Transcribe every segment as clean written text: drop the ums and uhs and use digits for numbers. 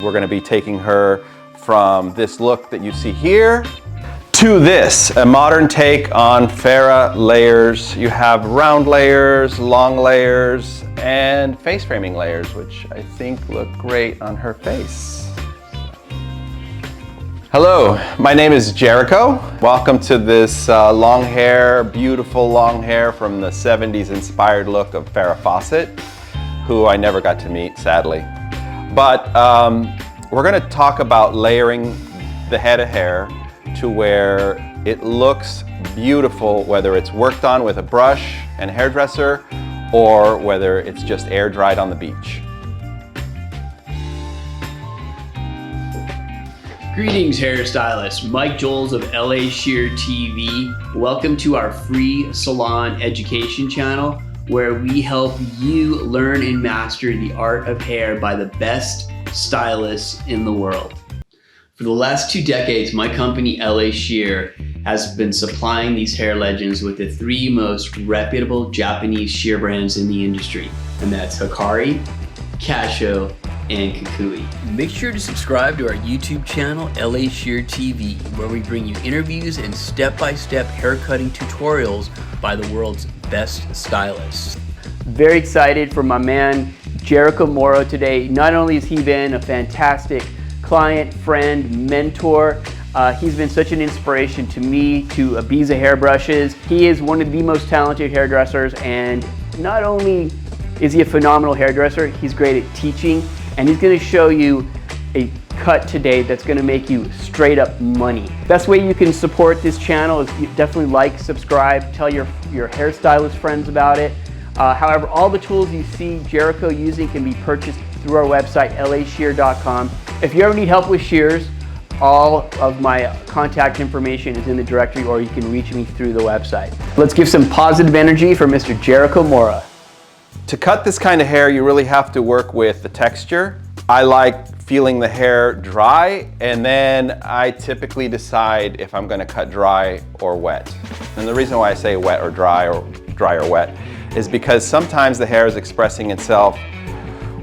We're going to be taking her from this look that you see here to this, a modern take on Farrah layers. You have round layers, long layers, and face framing layers, which I think look great on her face. Hello, my name is Jericho. Welcome to this long hair, beautiful long hair from the 70s inspired look of Farrah Fawcett, who I never got to meet, sadly. But we're going to talk about layering the head of hair to where it looks beautiful, whether it's worked on with a brush and hairdresser or whether it's just air dried on the beach. Greetings, hairstylists. Mike Joels of LA Shear TV. Welcome to our free salon education channel, where we help you learn and master the art of hair by the best stylists in the world. For the last 2 decades, my company LA Shear has been supplying these hair legends with the 3 most reputable Japanese shear brands in the industry, and that's Hikari, Kasho, and Kikui. Make sure to subscribe to our YouTube channel, LA Shear TV, where we bring you interviews and step-by-step haircutting tutorials by the world's best stylists. Very excited for my man Jericho Mora today. Not only has he been a fantastic client, friend, mentor, he's been such an inspiration to me, to Ibiza hairbrushes. He is one of the most talented hairdressers, and not only is he a phenomenal hairdresser, he's great at teaching, and he's going to show you a cut today that's going to make you straight up money. Best way you can support this channel is you definitely like, subscribe, tell your hairstylist friends about it. However, all the tools you see Jericho using can be purchased through our website, lashear.com. If you ever need help with shears, all of my contact information is in the directory, or you can reach me through the website. Let's give some positive energy for Mr. Jericho Mora. To cut this kind of hair, you really have to work with the texture. I like feeling the hair dry, and then I typically decide if I'm going to cut dry or wet. And the reason why I say wet or dry or wet is because sometimes the hair is expressing itself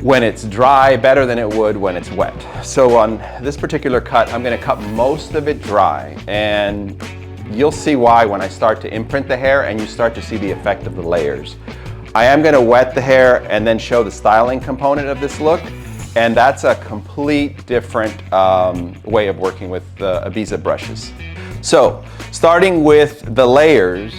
when it's dry better than it would when it's wet. So on this particular cut, I'm going to cut most of it dry, and you'll see why when I start to imprint the hair and you start to see the effect of the layers. I am going to wet the hair and then show the styling component of this look, and that's a complete different way of working with the Ibiza brushes. So starting with the layers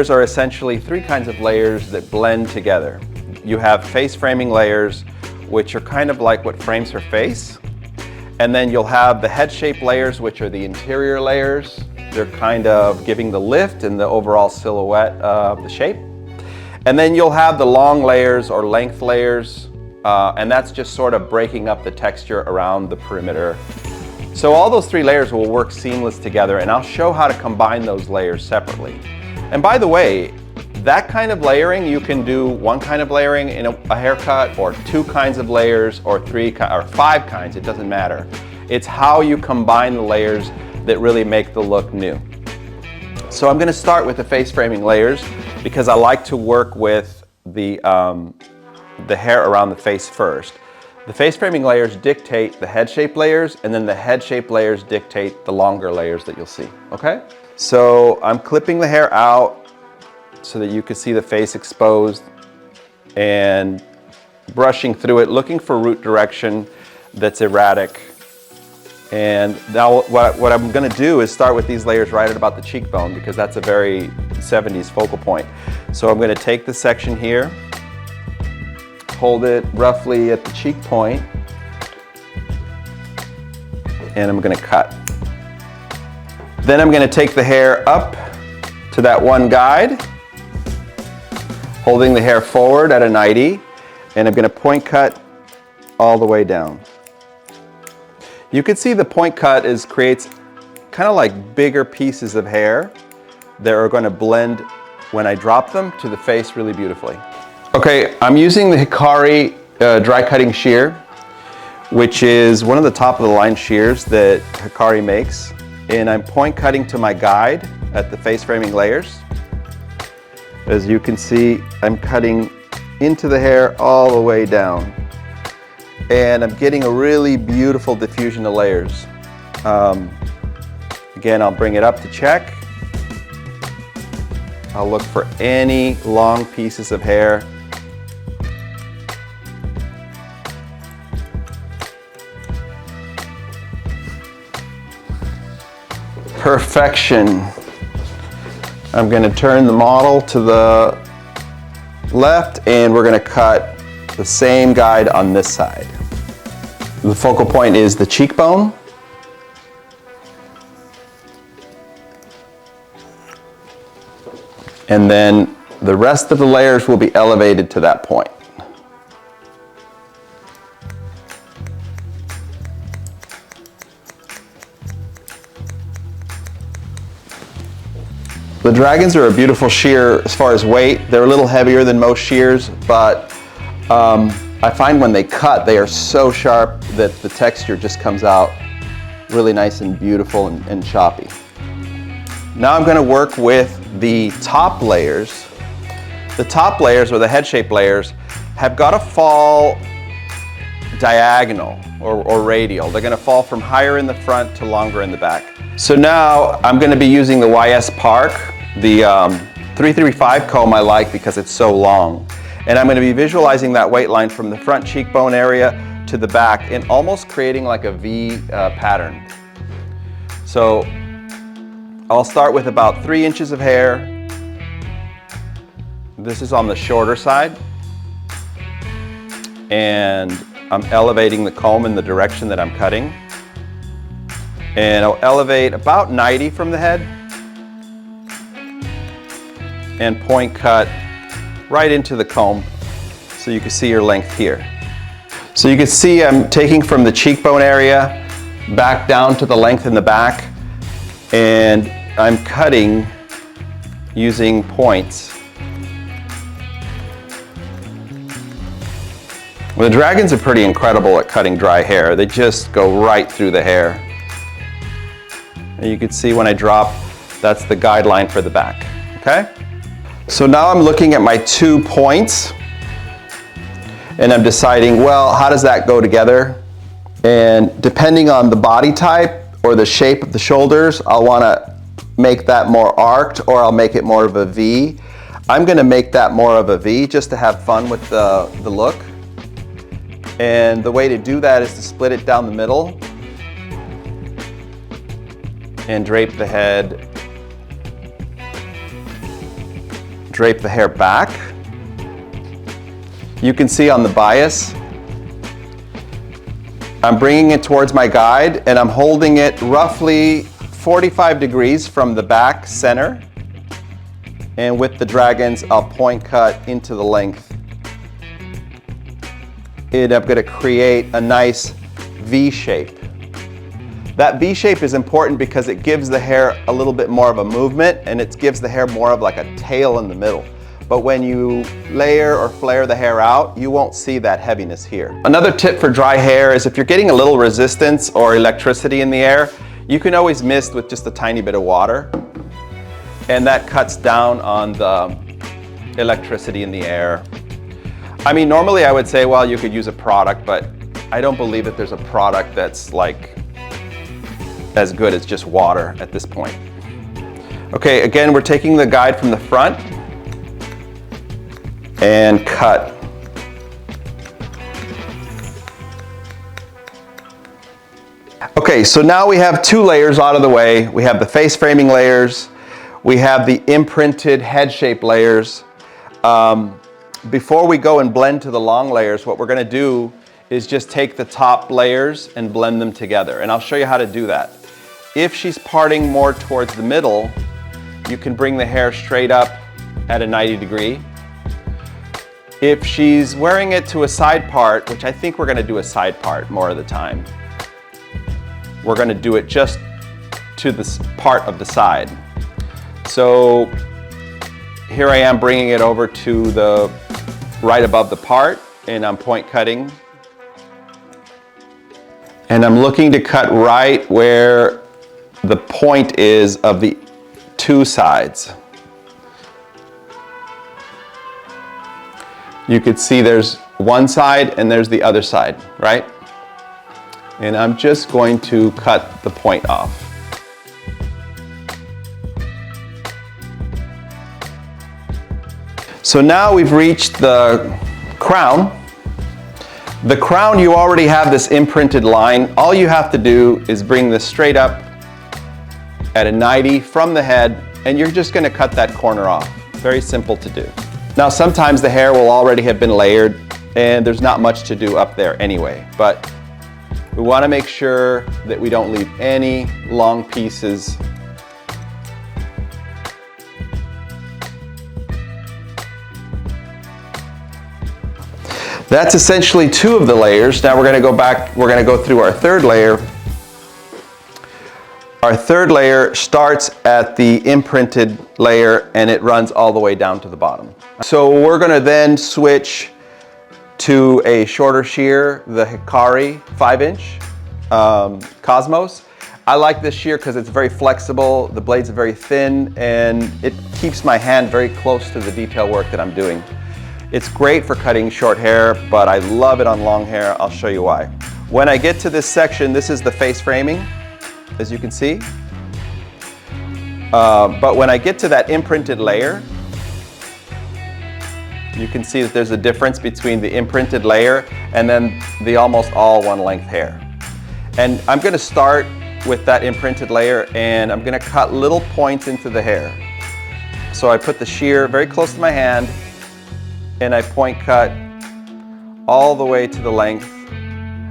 are essentially 3 kinds of layers that blend together. You have face framing layers, which are kind of like what frames her face. And then you'll have the head shape layers, which are the interior layers. They're kind of giving the lift and the overall silhouette of the shape. And then you'll have the long layers or length layers, and that's just sort of breaking up the texture around the perimeter. So all those 3 layers will work seamless together, and I'll show how to combine those layers separately. And by the way, that kind of layering, you can do 1 kind of layering in a haircut, or 2 kinds of layers, or 3 or 5 kinds, it doesn't matter. It's how you combine the layers that really make the look new. So I'm going to start with the face framing layers because I like to work with the hair around the face first. The face framing layers dictate the head shape layers, and then the head shape layers dictate the longer layers that you'll see, okay? So I'm clipping the hair out so that you can see the face exposed and brushing through it, looking for root direction that's erratic. And now what I'm going to do is start with these layers right at about the cheekbone, because that's a very 70s focal point. So I'm going to take the section here, hold it roughly at the cheek point, and I'm going to cut. Then I'm going to take the hair up to that one guide, holding the hair forward at a 90, and I'm going to point cut all the way down. You can see the point cut creates kind of like bigger pieces of hair that are going to blend when I drop them to the face really beautifully. Okay, I'm using the Hikari dry cutting shear, which is one of the top of the line shears that Hikari makes. And I'm point cutting to my guide at the face framing layers. As you can see, I'm cutting into the hair all the way down. and I'm getting a really beautiful diffusion of layers. Again, I'll bring it up to check. I'll look for any long pieces of hair. Perfection. I'm going to turn the model to the left, and we're going to cut the same guide on this side. The focal point is the cheekbone. And then the rest of the layers will be elevated to that point. The dragons are a beautiful shear as far as weight. They're a little heavier than most shears, but I find when they cut, they are so sharp that the texture just comes out really nice and beautiful and choppy. Now I'm going to work with the top layers. The top layers, or the head-shaped layers, have got to fall diagonal or radial. They're going to fall from higher in the front to longer in the back. So now I'm going to be using the YS Park, the 335 comb I like because it's so long. And I'm going to be visualizing that weight line from the front cheekbone area to the back and almost creating like a V pattern. So I'll start with about 3 inches of hair. This is on the shorter side. And I'm elevating the comb in the direction that I'm cutting. And I'll elevate about 90 from the head and point cut right into the comb so you can see your length here. So you can see I'm taking from the cheekbone area back down to the length in the back, and I'm cutting using points. Well, the dragons are pretty incredible at cutting dry hair. They just go right through the hair. And you can see when I drop, that's the guideline for the back, okay? So now I'm looking at my 2 points, and I'm deciding, well, how does that go together? And depending on the body type or the shape of the shoulders, I'll want to make that more arced, or I'll make it more of a V. I'm going to make that more of a V just to have fun with the look. And the way to do that is to split it down the middle and drape the head, drape the hair back. You can see on the bias, I'm bringing it towards my guide and I'm holding it roughly 45 degrees from the back center. And with the dragons, I'll point cut into the length. And I'm going to create a nice V shape. That V shape is important because it gives the hair a little bit more of a movement, and it gives the hair more of like a tail in the middle. But when you layer or flare the hair out, you won't see that heaviness here. Another tip for dry hair is if you're getting a little resistance or electricity in the air, you can always mist with just a tiny bit of water. And that cuts down on the electricity in the air. I mean, normally I would say, well, you could use a product, but I don't believe that there's a product that's like as good as just water at this point. Okay, again, we're taking the guide from the front and cut. Okay, so now we have 2 layers out of the way. We have the face framing layers. We have the imprinted head shape layers. Before we go and blend to the long layers, what we're going to do is just take the top layers and blend them together. And I'll show you how to do that. If she's parting more towards the middle, you can bring the hair straight up at a 90 degree. If she's wearing it to a side part, which I think we're going to do a side part more of the time, we're going to do it just to this part of the side. So here I am bringing it over to the right above the part, and I'm point cutting. And I'm looking to cut right where the point is of the 2 sides. You could see there's one side and there's the other side, right? And I'm just going to cut the point off. So now we've reached the crown. The crown, you already have this imprinted line. All you have to do is bring this straight up at a 90 from the head, and you're just gonna cut that corner off. Very simple to do. Now, sometimes the hair will already have been layered, and there's not much to do up there anyway, but we wanna make sure that we don't leave any long pieces. That's essentially 2 of the layers. Now we're gonna go back, we're gonna go through our 3rd layer. Our 3rd layer starts at the imprinted layer and it runs all the way down to the bottom. So we're gonna then switch to a shorter shear, the Hikari 5-inch Cosmos. I like this shear because it's very flexible, the blades are very thin, and it keeps my hand very close to the detail work that I'm doing. It's great for cutting short hair, but I love it on long hair. I'll show you why. When I get to this section, this is the face framing, as you can see. But when I get to that imprinted layer, you can see that there's a difference between the imprinted layer and then the almost all one length hair. And I'm gonna start with that imprinted layer and I'm gonna cut little points into the hair. So I put the shear very close to my hand and I point cut all the way to the length.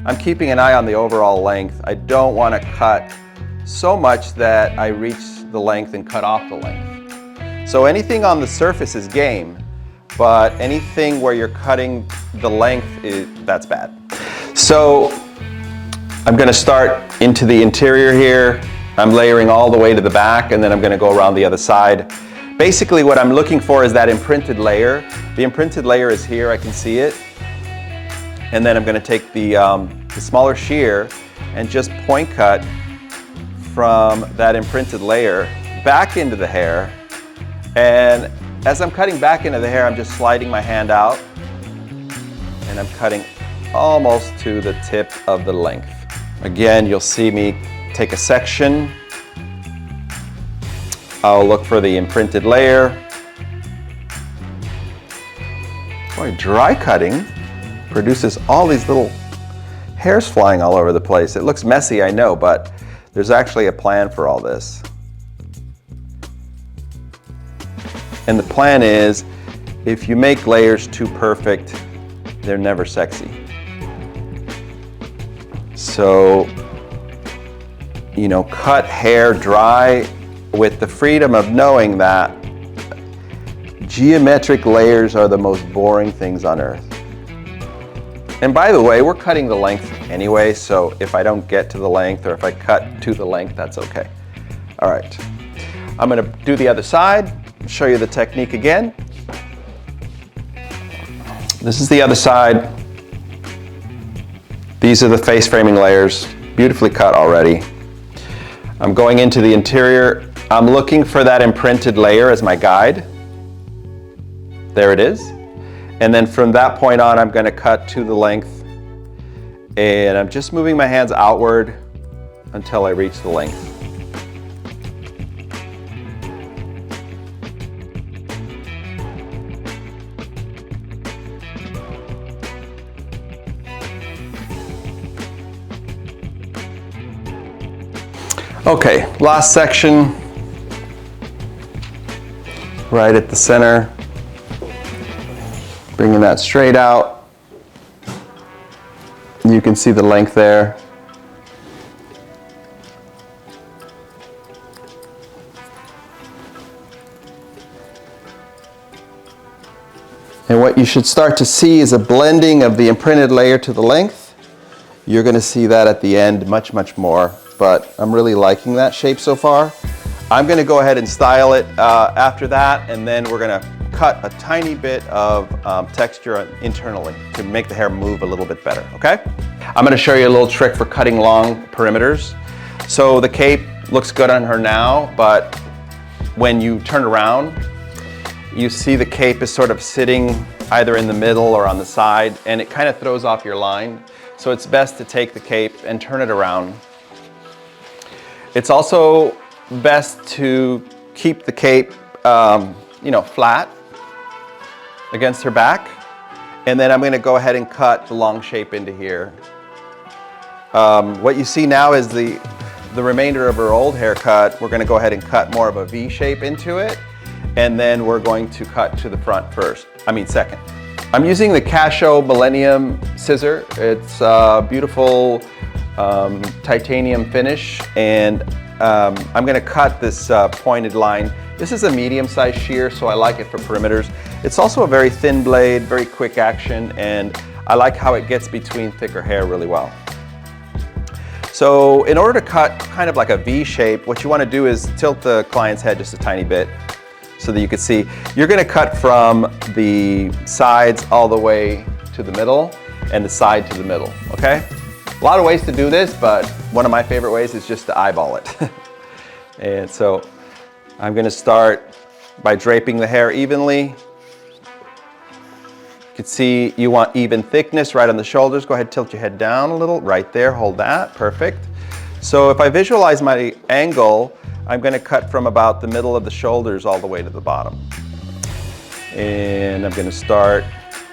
I'm keeping an eye on the overall length. I don't want to cut so much that I reach the length and cut off the length. So anything on the surface is game, but anything where you're cutting the length, that's bad. So I'm going to start into the interior here. I'm layering all the way to the back and then I'm going to go around the other side. Basically what I'm looking for is that imprinted layer. The imprinted layer is here, I can see it. And then I'm gonna take the smaller shear and just point cut from that imprinted layer back into the hair. And as I'm cutting back into the hair, I'm just sliding my hand out and I'm cutting almost to the tip of the length. Again, you'll see me take a section. I'll look for the imprinted layer. Boy, dry cutting produces all these little hairs flying all over the place. It looks messy, I know, but there's actually a plan for all this. And the plan is, if you make layers too perfect, they're never sexy. So, you know, cut hair dry with the freedom of knowing that geometric layers are the most boring things on earth. And by the way, we're cutting the length anyway, so if I don't get to the length or if I cut to the length, that's okay. All right, I'm gonna do the other side, show you the technique again. This is the other side. These are the face framing layers, beautifully cut already. I'm going into the interior. I'm looking for that imprinted layer as my guide. There it is. And then from that point on, I'm going to cut to the length. And I'm just moving my hands outward until I reach the length. Okay, last section. Right at the center, bringing that straight out. You can see the length there. And what you should start to see is a blending of the imprinted layer to the length. You're going to see that at the end much, much more, but I'm really liking that shape so far. I'm going to go ahead and style it after that, and then we're going to cut a tiny bit of texture internally to make the hair move a little bit better, okay? I'm going to show you a little trick for cutting long perimeters. So the cape looks good on her now, but when you turn around, you see the cape is sort of sitting either in the middle or on the side, and it kind of throws off your line. So it's best to take the cape and turn it around. It's also best to keep the cape, flat against her back. And then I'm going to go ahead and cut the long shape into here. What you see now is the remainder of her old haircut. We're going to go ahead and cut more of a V shape into it. And then we're going to cut to the front second. I'm using the Kasho Millenium scissor. It's a beautiful titanium finish, and I'm going to cut this pointed line. This is a medium-sized shear, so I like it for perimeters. It's also a very thin blade, very quick action, and I like how it gets between thicker hair really well. So in order to cut kind of like a V shape, what you want to do is tilt the client's head just a tiny bit so that you can see. You're going to cut from the sides all the way to the middle and the side to the middle, okay? A lot of ways to do this, but one of my favorite ways is just to eyeball it. And so I'm going to start by draping the hair evenly. You can see you want even thickness right on the shoulders. Go ahead, tilt your head down a little, right there, hold that, perfect. So if I visualize my angle, I'm going to cut from about the middle of the shoulders all the way to the bottom. And I'm going to start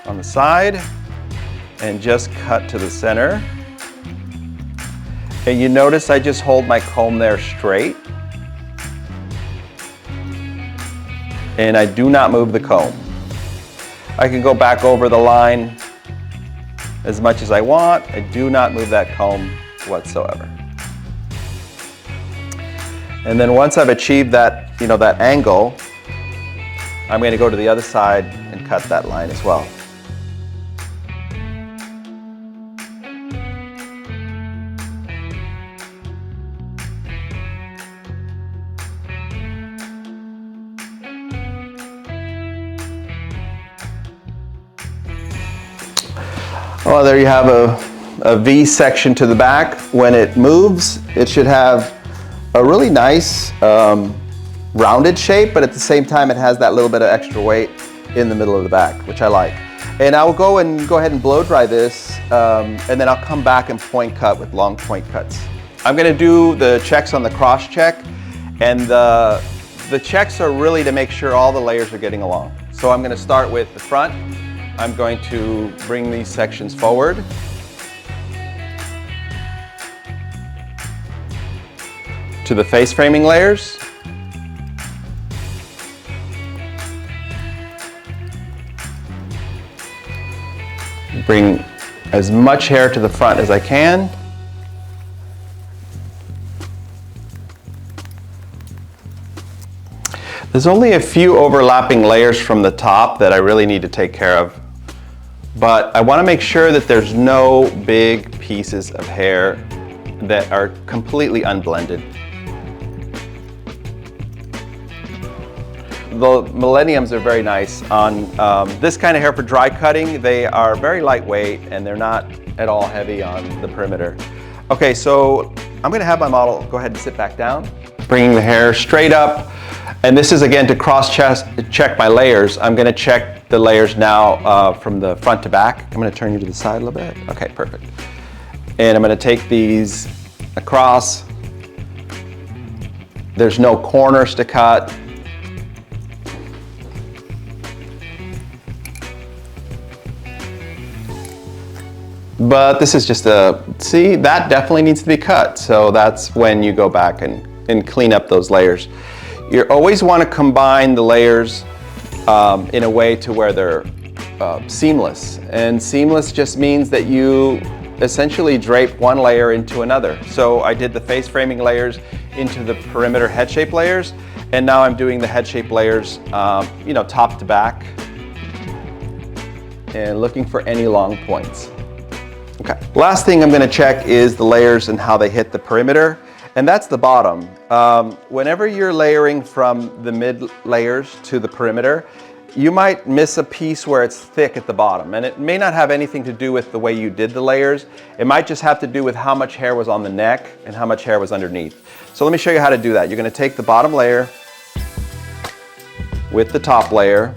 on the side and just cut to the center. And you notice I just hold my comb there straight. And I do not move the comb. I can go back over the line as much as I want. I do not move that comb whatsoever. And then once I've achieved that, that angle, I'm going to go to the other side and cut that line as well. Well, there you have a V section to the back. When it moves, it should have a really nice rounded shape, but at the same time it has that little bit of extra weight in the middle of the back, which I like. And I'll go ahead and blow dry this, and then I'll come back and point cut with long point cuts. I'm going to do the checks on the cross check, and the checks are really to make sure all the layers are getting along. So I'm going to start with the front. I'm going to bring these sections forward. To the face framing layers. Bring as much hair to the front as I can. There's only a few overlapping layers from the top that I really need to take care of. But I want to make sure that there's no big pieces of hair that are completely unblended. The Millenniums are very nice. On this kind of hair for dry cutting, they are very lightweight and they're not at all heavy on the perimeter. Okay, so I'm going to have my model go ahead and sit back down, bringing the hair straight up. And this is again to cross-check my layers. I'm going to check the layers now from the front to back. I'm going to turn you to the side a little bit. Okay, perfect. And I'm going to take these across. There's no corners to cut. But this is just see, that definitely needs to be cut. So that's when you go back and clean up those layers. You always want to combine the layers in a way to where they're seamless. And seamless just means that you essentially drape one layer into another. So I did the face framing layers into the perimeter head shape layers, and now I'm doing the head shape layers, top to back, and looking for any long points. Okay. Last thing I'm going to check is the layers and how they hit the perimeter. And that's the bottom. Whenever you're layering from the mid layers to the perimeter, you might miss a piece where it's thick at the bottom. And it may not have anything to do with the way you did the layers. It might just have to do with how much hair was on the neck and how much hair was underneath. So let me show you how to do that. You're going to take the bottom layer with the top layer,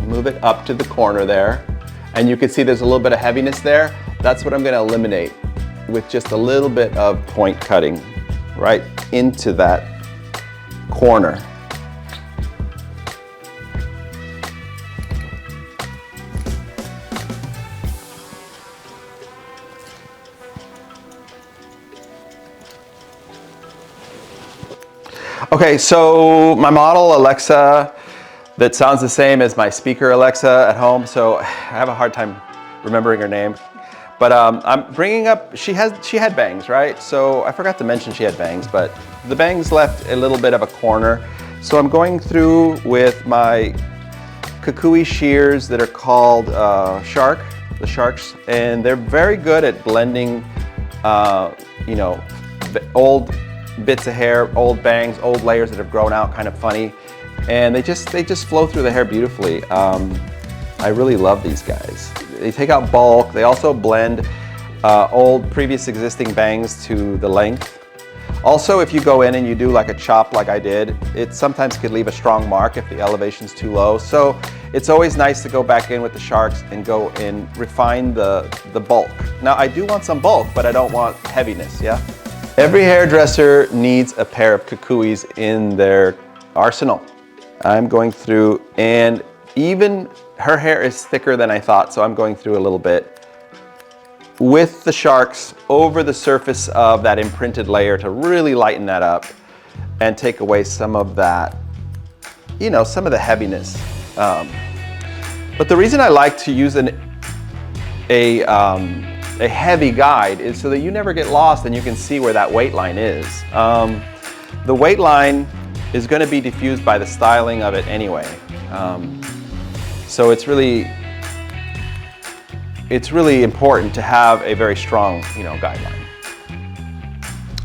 move it up to the corner there. And you can see there's a little bit of heaviness there. That's what I'm gonna eliminate with just a little bit of point cutting right into that corner. Okay, so my model Alexa, that sounds the same as my speaker Alexa at home, so I have a hard time remembering her name. But I'm bringing up, she had bangs, right? So I forgot to mention she had bangs, but the bangs left a little bit of a corner. So I'm going through with my Kikui shears that are called the sharks, and they're very good at blending, you know, old bits of hair, old bangs, old layers that have grown out kind of funny, and they just flow through the hair beautifully. I really love these guys. They take out bulk. They also blend old previous existing bangs to the length. Also, if you go in and you do like a chop like I did, it sometimes could leave a strong mark if the elevation's too low. So it's always nice to go back in with the sharks and go and refine the bulk. Now I do want some bulk, but I don't want heaviness, yeah? Every hairdresser needs a pair of Kikuis in their arsenal. I'm going through, and even her hair is thicker than I thought, so I'm going through a little bit with the sharks over the surface of that imprinted layer to really lighten that up and take away some of that, you know, some of the heaviness. But the reason I like to use a heavy guide is so that you never get lost and you can see where that weight line is. The weight line is going to be diffused by the styling of it anyway. So it's really important to have a very strong, you know, guideline.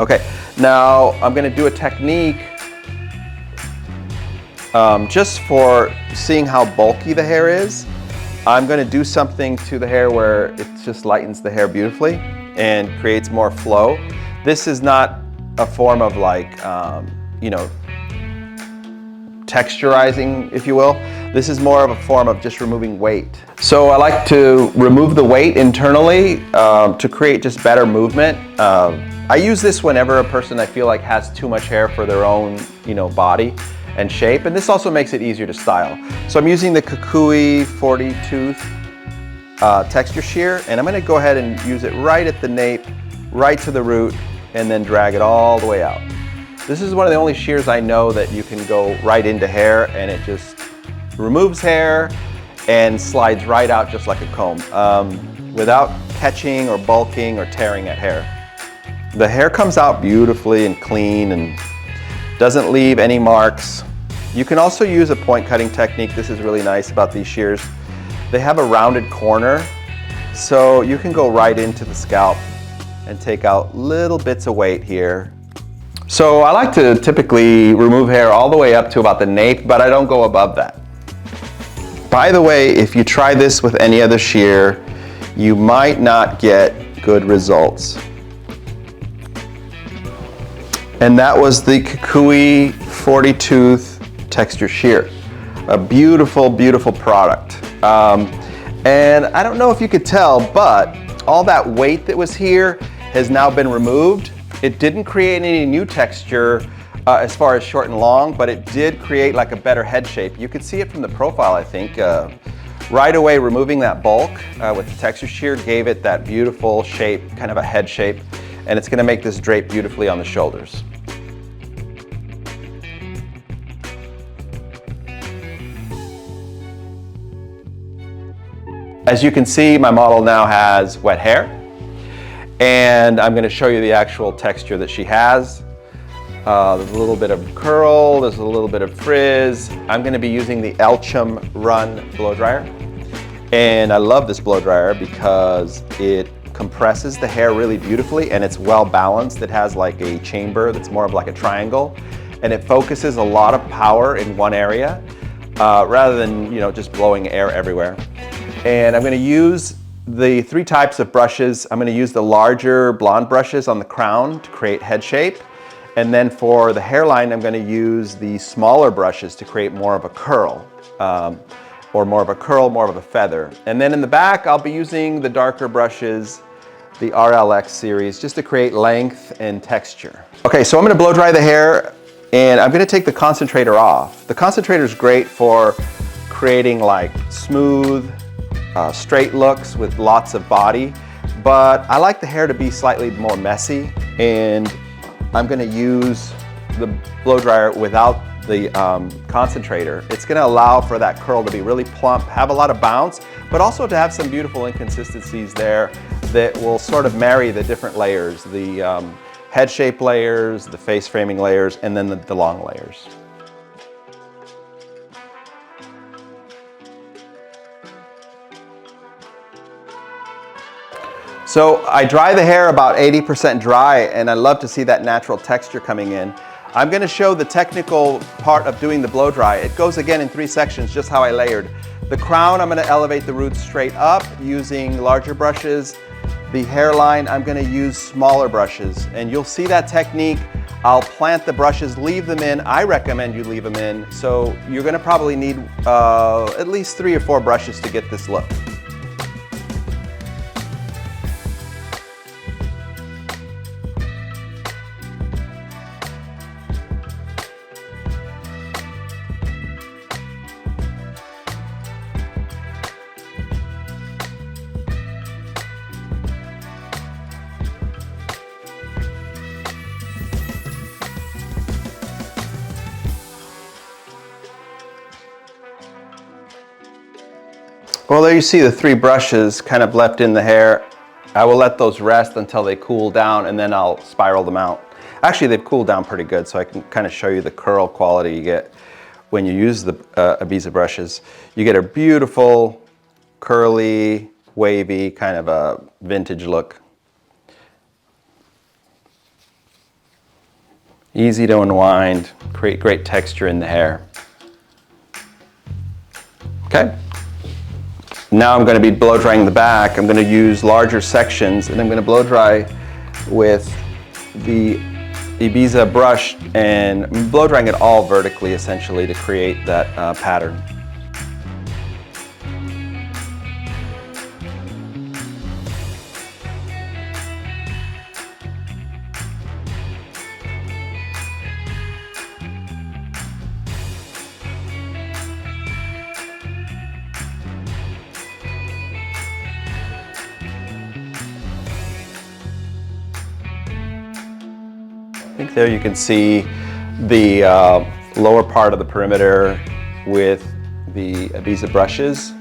Okay, now I'm going to do a technique just for seeing how bulky the hair is. I'm going to do something to the hair where it just lightens the hair beautifully and creates more flow. This is not a form of like, you know, texturizing, if you will. This is more of a form of just removing weight. So I like to remove the weight internally to create just better movement. I use this whenever a person I feel like has too much hair for their own, you know, body and shape, and this also makes it easier to style. So I'm using the Kikui 40 tooth texture shear, and I'm going to go ahead and use it right at the nape, right to the root, and then drag it all the way out. This is one of the only shears I know that you can go right into hair and it just removes hair and slides right out just like a comb without catching or bulking or tearing at hair. The hair comes out beautifully and clean and doesn't leave any marks. You can also use a point cutting technique. This is really nice about these shears. They have a rounded corner, so you can go right into the scalp and take out little bits of weight here. So I like to typically remove hair all the way up to about the nape, but I don't go above that. By the way, if you try this with any other shear, you might not get good results. And that was the Kikui 40 tooth texture shear. A beautiful, beautiful product. And I don't know if you could tell, but all that weight that was here has now been removed. It didn't create any new texture as far as short and long, but it did create like a better head shape. You could see it from the profile, I think. Right away, removing that bulk with the texture shear gave it that beautiful shape, kind of a head shape, and it's gonna make this drape beautifully on the shoulders. As you can see, my model now has wet hair, and I'm going to show you the actual texture that she has. There's a little bit of curl, there's a little bit of frizz. I'm going to be using the Elchim Run blow dryer, and I love this blow dryer because it compresses the hair really beautifully and it's well balanced. It has like a chamber that's more of like a triangle, and it focuses a lot of power in one area rather than, you know, just blowing air everywhere. And I'm going to use the 3 types of brushes. I'm going to use the larger blonde brushes on the crown to create head shape. And then for the hairline, I'm going to use the smaller brushes to create more of a curl, more of a feather. And then in the back, I'll be using the darker brushes the RLX series, just to create length and texture. Okay, so I'm gonna blow dry the hair, and I'm gonna take the concentrator off. The concentrator is great for creating like smooth, straight looks with lots of body, but I like the hair to be slightly more messy, and I'm gonna use the blow dryer without the concentrator. It's gonna allow for that curl to be really plump, have a lot of bounce, but also to have some beautiful inconsistencies there that will sort of marry the different layers, the head shape layers, the face framing layers, and then the long layers. So I dry the hair about 80% dry, and I love to see that natural texture coming in. I'm gonna show the technical part of doing the blow dry. It goes again in 3 sections, just how I layered. The crown, I'm gonna elevate the roots straight up using larger brushes. The hairline, I'm gonna use smaller brushes, and you'll see that technique. I'll plant the brushes, leave them in. I recommend you leave them in. So you're gonna probably need at least 3 or 4 brushes to get this look. Well, there you see the 3 brushes kind of left in the hair. I will let those rest until they cool down, and then I'll spiral them out. Actually, they've cooled down pretty good, so I can kind of show you the curl quality you get when you use the Ibiza brushes. You get a beautiful, curly, wavy, kind of a vintage look. Easy to unwind, create great texture in the hair. Okay. Now I'm going to be blow drying the back. I'm going to use larger sections, and I'm going to blow dry with the Ibiza brush, and I'm blow drying it all vertically essentially to create that pattern. I think there you can see the lower part of the perimeter with the Ibiza brushes.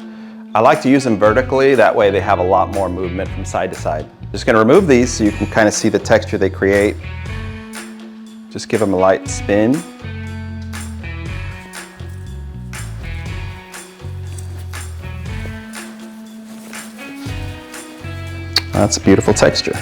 I like to use them vertically, that way they have a lot more movement from side to side. Just gonna remove these so you can kind of see the texture they create. Just give them a light spin. That's a beautiful texture.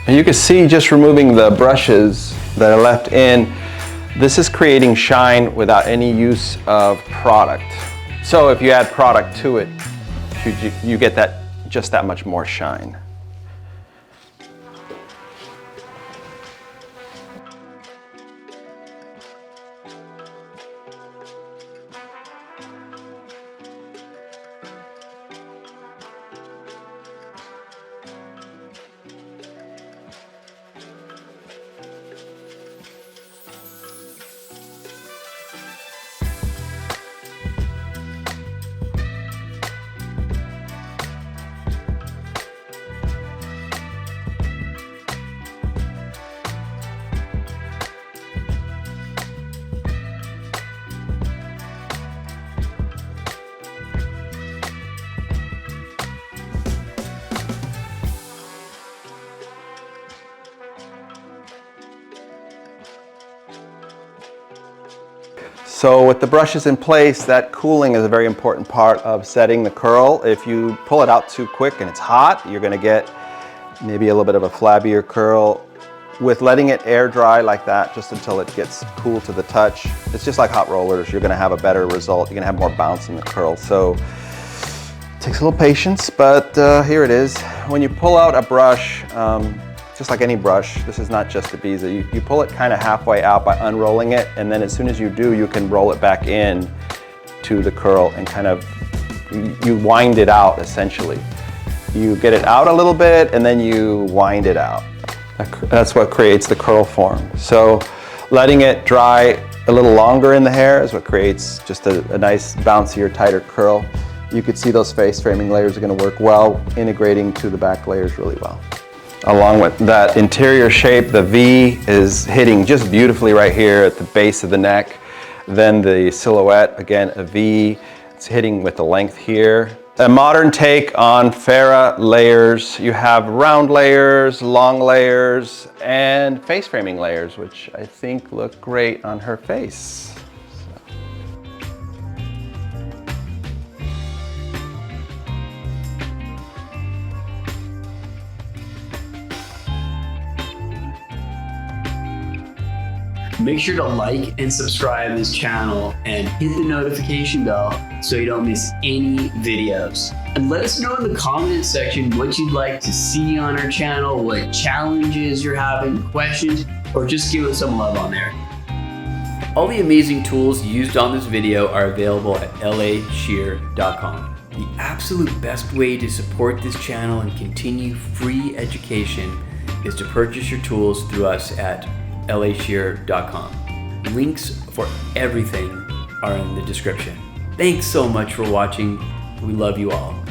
And you can see just removing the brushes that are left in, this is creating shine without any use of product. So if you add product to it, you get that just that much more shine. So with the brushes in place, that cooling is a very important part of setting the curl. If you pull it out too quick and it's hot, you're gonna get maybe a little bit of a flabbier curl. with letting it air dry like that just until it gets cool to the touch. It's just like hot rollers. You're gonna have a better result. You're gonna have more bounce in the curl. So it takes a little patience, but here it is. When you pull out a brush, just like any brush, this is not just Ibiza, you pull it kind of halfway out by unrolling it, and then as soon as you do, you can roll it back in to the curl and kind of, you wind it out essentially. You get it out a little bit and then you wind it out. That's what creates the curl form. So letting it dry a little longer in the hair is what creates just a nice bouncier, tighter curl. You could see those face framing layers are going to work well, integrating to the back layers really well. Along with that interior shape, the V is hitting just beautifully right here at the base of the neck. Then the silhouette, again, a V, it's hitting with the length here. A modern take on Farrah layers. You have round layers, long layers, and face framing layers, which I think look great on her face. Make sure to like and subscribe this channel and hit the notification bell so you don't miss any videos. And let us know in the comment section what you'd like to see on our channel, what challenges you're having, questions, or just give us some love on there. All the amazing tools used on this video are available at lashear.com. The absolute best way to support this channel and continue free education is to purchase your tools through us at lashear.com. Links for everything are in the description. Thanks so much for watching. We love you all.